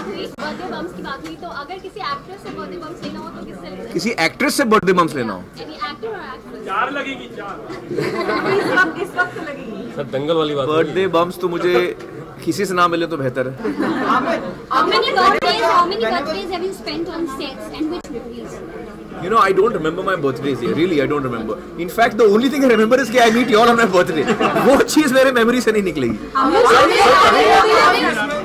बात हुई, birthday bumps की बात हुई, तो अगर किसी एक्ट्रेस से बर्थडे बम्स लेना हो तो किससे लेना? किसी एक्ट्रेस से बर्थडे बम्स लेना हो? एनी एक्टर और एक्ट्रेस? 4 लगेगी 4। किस वक्त लगेगी? सर दंगल वाली बात। बर्थडे बम्स तो मुझे किसी से ना मिले तो बेहतर है। How many birthdays have you spent on sets and which movies? You know, I don't remember my birthdays here. Really, I don't remember. In fact, the only thing I remember is कि I meet you all on my birthday. वो चीज़ मेरे memory से नहीं निकलेगी।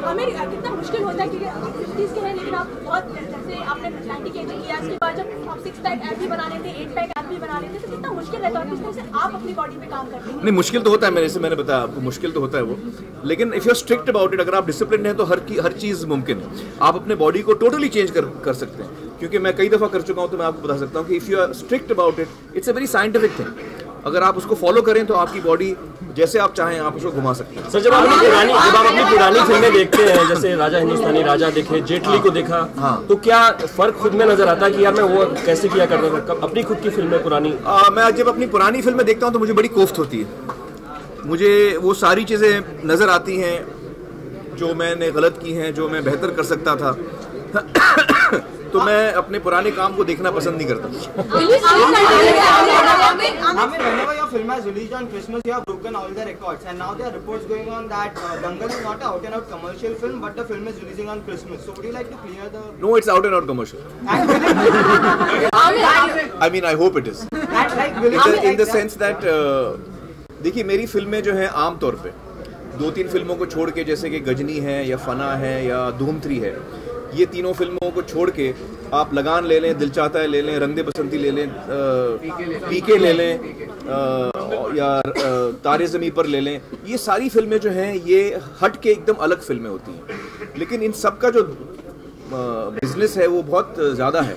हमें कितना मुश्किल होता है क्योंकि 50s के हैं, लेकिन आप बहुत जैसे आपने 90 के इयर्स के बाद जब आप 6 पैक एब भी बना लेते, 8 पैक एब भी बना लेते, तो कितना मुश्किल रहता है। किस तरह से आप अपनी बॉडी पे काम करते हैं? नहीं, मुश्किल तो होता है, मैंने बताया आपको, मुश्किल तो होता है वो, लेकिन if you are strict about it, अगर आप डिसिप्लिन हैं तो हर चीज़ मुमकिन है। आप अपने बॉडी को टोटली चेंज कर सकते हैं, क्योंकि मैं कई दफ़ा कर चुका हूँ, तो मैं आपको बता सकता हूँ कि if you are strict about it, it's a very scientific thing. अगर आप उसको फॉलो करें तो आपकी बॉडी जैसे आप चाहें आप उसको घुमा सकते हैं। सर जब आप अपनी पुरानी फिल्में देखते हैं, जैसे राजा हिंदुस्तानी, राजा देखे, जेटली को देखा, तो क्या फर्क खुद में नजर आता है कि यार मैं वो कैसे किया करता था अपनी खुद की फिल्में पुरानी? मैं जब अपनी पुरानी फिल्में देखता हूँ तो मुझे बड़ी कोफ्त होती है। मुझे वो सारी चीज़ें नज़र आती हैं जो मैंने गलत की हैं, जो मैं बेहतर कर सकता था। तो मैं अपने पुराने काम को देखना पसंद नहीं करता। Whenever your film has released on Christmas, you have broken all the records, and now there are reports going on that Dangal is not an out-and-out commercial film, but the film is releasing on Christmas. So would you like to clear the? No, it's out and out commercial. I mean, I hope it is. In the sense that देखिए, मेरी फिल्में जो हैं आम तौर पे 2-3 फिल्मों को छोड़ के, जैसे कि गजनी है या फना है या धूम 3 है, ये तीनों फिल्मों को छोड़ के आप लगान ले लें, दिल चाहता है ले लें, रंग दे बसंती ले लें, पीके ले लें, या तारे ज़मीं पर ले लें, ये सारी फिल्में जो हैं ये हट के एकदम अलग फिल्में होती हैं। लेकिन इन सब का जो बिजनेस है वो बहुत ज़्यादा है।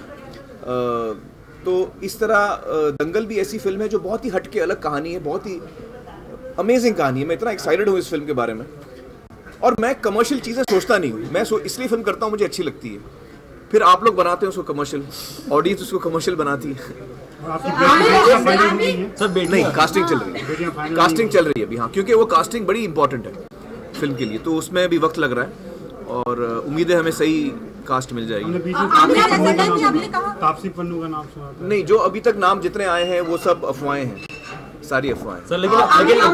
तो इस तरह दंगल भी ऐसी फिल्म है जो बहुत ही हट के अलग कहानी है, बहुत ही अमेजिंग कहानी है। मैं इतना एक्साइटेड हूँ इस फिल्म के बारे में, और मैं कमर्शियल चीज़ें सोचता नहीं हूँ। मैं इसलिए फिल्म करता हूँ, मुझे अच्छी लगती है। फिर आप लोग बनाते हैं उसको कमर्शियल, ऑडियंस उसको कमर्शियल बनाती है। सर नहीं, कास्टिंग चल रही है, कास्टिंग चल रही है अभी। हाँ, क्योंकि वो कास्टिंग बड़ी इंपॉर्टेंट है फिल्म के लिए, तो उसमें भी वक्त लग रहा है और उम्मीद है हमें सही कास्ट मिल जाएगी। तापसी पन्नू का नाम सुना था? नहीं, जो अभी तक नाम जितने आए हैं वो सब अफवाहें हैं, सारी अफवाहें। सर लेकिन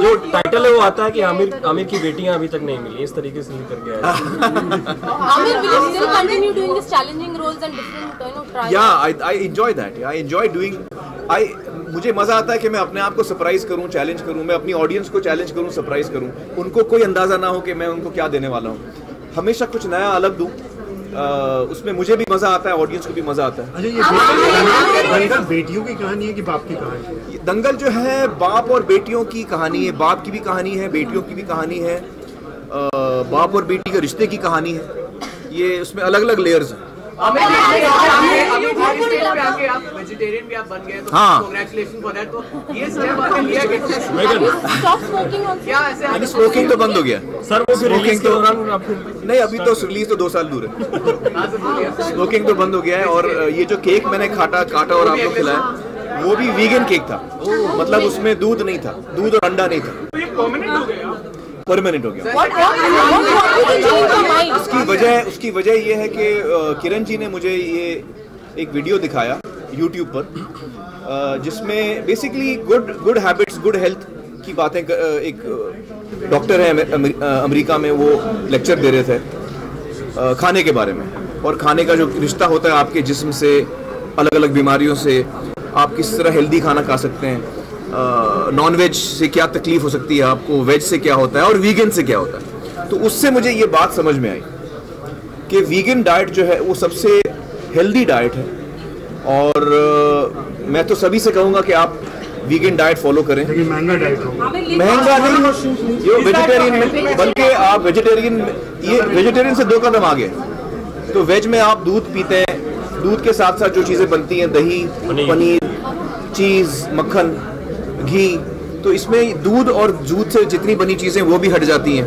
जो टाइटल है वो आता है कि आमिर की बेटियां अभी तक नहीं मिली, इस तरीके से निकल गया है। Amir, will you still continue doing these challenging roles and different tries? Yeah, I enjoy that. I enjoy doing. मुझे मजा आता है कि मैं अपने आप को सरप्राइज करूं, चैलेंज करूं, मैं अपनी ऑडियंस को चैलेंज करूं, सरप्राइज करूं, उनको कोई अंदाजा ना हो कि मैं उनको क्या देने वाला हूं। हमेशा कुछ नया अलग दूं, उसमें मुझे भी मजा आता है, ऑडियंस को भी मजा आता है। अच्छा, ये दंगल बेटियों की कहानी है कि बाप की कहानी है? दंगल जो है बाप और बेटियों की कहानी है, बाप की भी कहानी है, बेटियों की भी कहानी है, बाप और बेटी के रिश्ते की कहानी है। ये उसमें अलग अलग लेयर्स हैं। वेजिटेरियन भी आप बन गए, तो हाँ, कांग्रेचुलेशन फॉर दैट। तो ये स्टेप आपने लिया कैसे? क्या ऐसे स्मोकिंग तो बंद हो गया सर? वो स्मोकिंग तो नहीं, अभी तो रिलीज तो 2 साल दूर है। स्मोकिंग तो बंद हो गया है, और ये जो केक मैंने काटा और आपको खिलाया वो भी वीगन केक था, मतलब उसमें दूध नहीं था, दूध और अंडा नहीं था। तो ये परमानेंट हो गया? परमानेंट हो गया। उसकी वजह ये है कि किरण जी ने मुझे ये एक वीडियो दिखाया YouTube पर, जिसमें basically good habits, good health की बातें, एक डॉक्टर है अमेरिका में, वो लेक्चर दे रहे थे खाने के बारे में, और खाने का जो रिश्ता होता है आपके जिस्म से, अलग अलग बीमारियों से, आप किस तरह हेल्दी खाना खा सकते हैं, नॉन वेज से क्या तकलीफ हो सकती है आपको, वेज से क्या होता है और वीगन से क्या होता है। तो उससे मुझे ये बात समझ में आई कि वीगन डाइट जो है वो सबसे हेल्दी डाइट है, और मैं तो सभी से कहूँगा कि आप वीगन डाइट फॉलो करें। महंगा डाइट हो? महंगा नहीं, ये वेजिटेरियन में, बल्कि आप वेजिटेरियन से 2 कदम आगे। तो वेज में आप दूध पीते हैं, दूध के साथ साथ जो चीज़ें बनती हैं, दही, पनीर, चीज़, मक्खन, घी, तो इसमें दूध और दूध से जितनी बनी चीज़ें वो भी हट जाती हैं,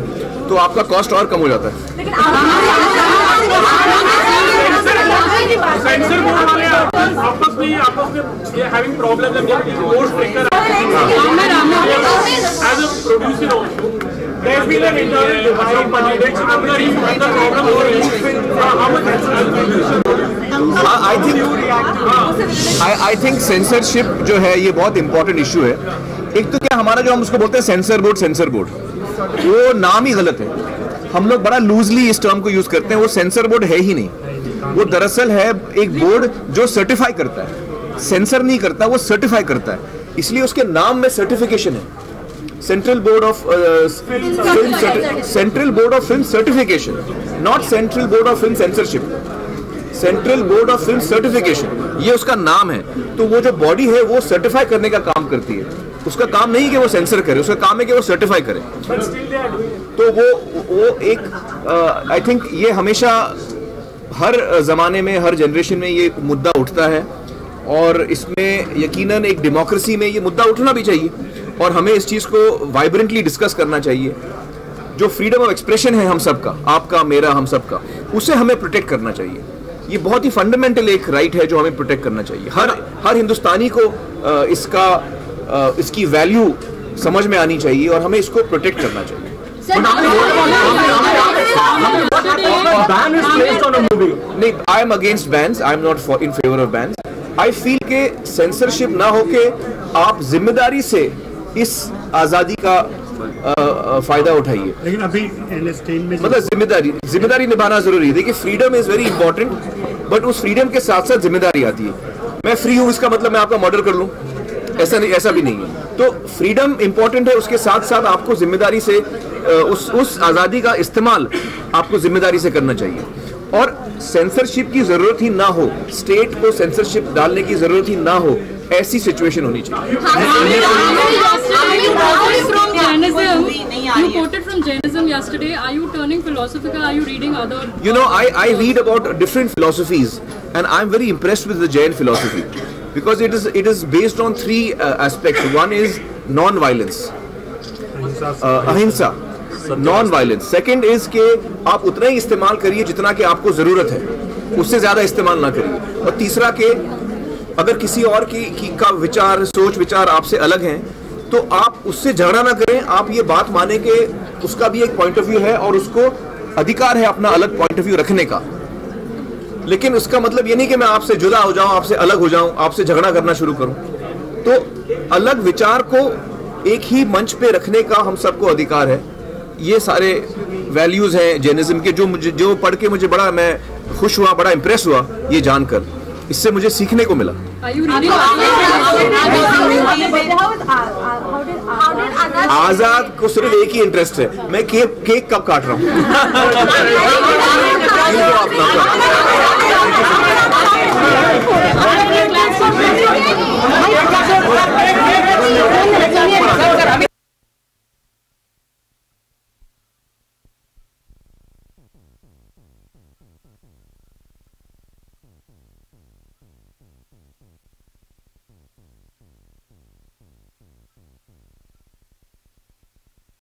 तो आपका कॉस्ट और कम हो जाता है। सेंसर बोर्ड वाले आपस में ये having problems and getting more stricter as a producer also. There's been an internal divide between the problem over how much I think censorship जो है ये बहुत इंपॉर्टेंट इशू है। एक तो क्या हमारा जो हम उसको बोलते हैं सेंसर बोर्ड वो नाम ही गलत है। हम लोग बड़ा लूजली इस टर्म को यूज करते हैं। वो सेंसर बोर्ड है ही नहीं, वो दरअसल है एक बोर्ड जो सर्टिफाई करता है, सेंसर नहीं करता, वो सर्टिफाई करता है। इसलिए उसके नाम में सर्टिफिकेशन है, central board of film certification, not central board of film censorship, central board of film certification, ये उसका नाम है। तो वो जो बॉडी है वो सर्टिफाई करने का काम करती है। उसका काम नहीं कि वो सेंसर करे, उसका काम है कि वो सर्टिफाई करे। तो वो एक आई थिंक ये हमेशा हर जमाने में, हर जनरेशन में ये मुद्दा उठता है और इसमें यकीनन एक डेमोक्रेसी में ये मुद्दा उठना भी चाहिए और हमें इस चीज़ को वाइब्रेंटली डिस्कस करना चाहिए। जो फ्रीडम ऑफ एक्सप्रेशन है हम सबका, आपका मेरा हम सबका, उसे हमें प्रोटेक्ट करना चाहिए। ये बहुत ही फंडामेंटल एक राइट है जो हमें प्रोटेक्ट करना चाहिए। हर हिंदुस्तानी को इसकी वैल्यू समझ में आनी चाहिए और हमें इसको प्रोटेक्ट करना चाहिए। नहीं, I am against bans, I am not in favour of bans. I feel के सेंसरशिप ना होके आप जिम्मेदारी से इस आजादी का फायदा उठाइए। लेकिन अभी एनएसटीन में मतलब जिम्मेदारी निभाना जरूरी है। देखिए freedom is very important, but उस फ्रीडम के साथ साथ जिम्मेदारी आती है। मैं फ्री हूं इसका मतलब मैं आपका मर्डर कर लूं, ऐसा भी नहीं है। तो फ्रीडम इंपॉर्टेंट है, उसके साथ साथ आपको जिम्मेदारी से उस आजादी का इस्तेमाल आपको जिम्मेदारी से करना चाहिए। और सेंसरशिप की जरूरत ही ना हो, स्टेट को सेंसरशिप डालने की जरूरत ही ना हो, ऐसी सिचुएशन होनी चाहिए। You quoted from Jainism yesterday. Are you turning philosophical? Are you reading other? You know, I read about different philosophies, and I'm very impressed with the Jain philosophy because it is based on three aspects. One is non-violence, ahimsa, non-violence. Second is कि आप उतना ही इस्तेमाल करिए जितना कि आपको जरूरत है, उससे ज्यादा इस्तेमाल ना करिए। और तीसरा कि अगर किसी और की का विचार, सोच विचार आपसे अलग हैं तो आप उससे झगड़ा ना करें। आप ये बात माने कि उसका भी एक पॉइंट ऑफ व्यू है और उसको अधिकार है अपना अलग पॉइंट ऑफ व्यू रखने का। लेकिन उसका मतलब ये नहीं कि मैं आपसे जुदा हो जाऊं, आपसे अलग हो जाऊं, आपसे झगड़ा करना शुरू करूं। तो अलग विचार को एक ही मंच पे रखने का हम सबको अधिकार है। ये सारे वैल्यूज हैं जैनिज्म के, जो पढ़ के मुझे बड़ा, मैं खुश हुआ, बड़ा इंप्रेस हुआ ये जानकर। इससे मुझे सीखने को मिला। आजाद को सिर्फ एक ही इंटरेस्ट है, मैं केक कब काट रहा हूँ।